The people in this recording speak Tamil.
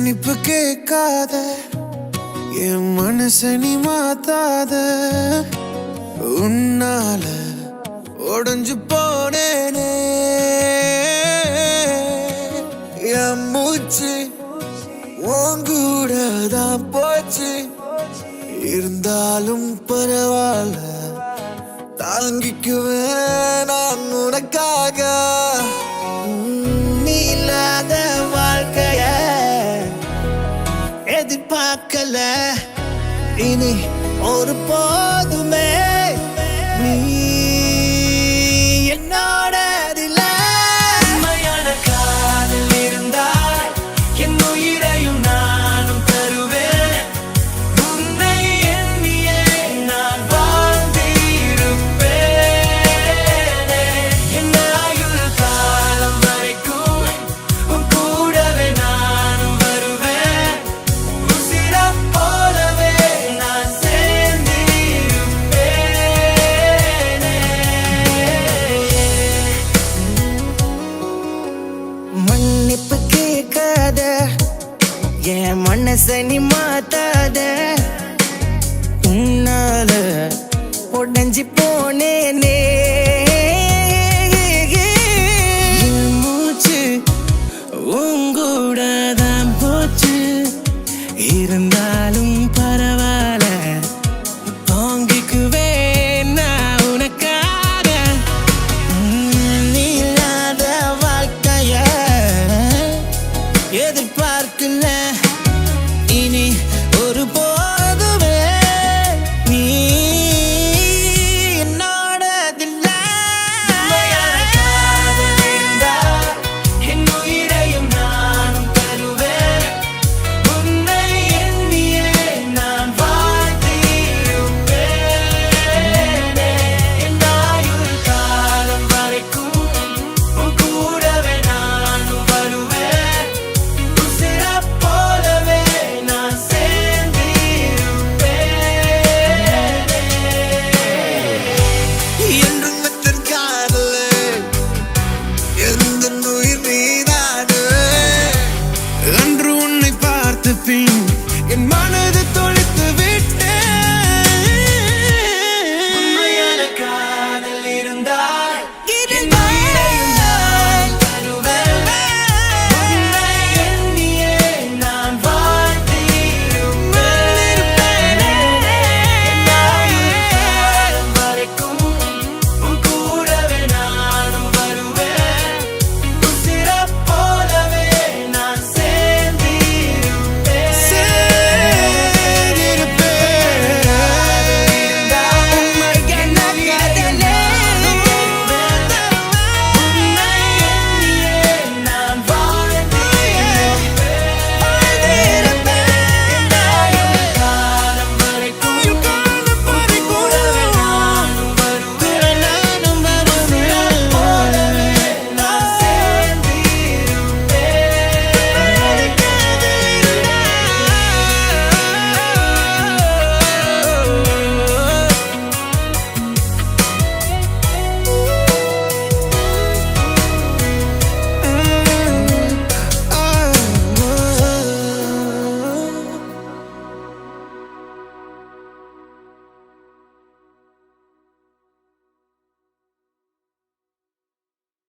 மன்னிப்பு கேட்காத என் மனச நீ மாத்தாத உன்னால உடஞ்சு போனேனே என் மூச்சு உங்கூட தான் போச்சு இருந்தாலும் பரவாயில்ல தாங்கிக்குவேன் நான் உனக்காக நீ இல்லாத வாழ்க்கைய எதிர்பார்க்கல இனி ஒரு போதுமே நீ என்னோடதில்ல உண்மையான காதல் இருந்தால் என் உயிரையும் நானும் தருவேன் உன்னை எண்ணியே நான் வாழ்ந்திருப்பேன் என் ஆயுள் காலம் வரைக்கும் உன் கூடவே நானும் வருவேன் உசிரம் போலவே நான் சேர்ந்திருப்பேன் மன்னிப்பு கேட்காத என் மனச நீ மாத்தாத உன்னால உடஞ்சி போனேனே என் மூச்சு உங்கூட தான் போச்சு இருந்தாலும்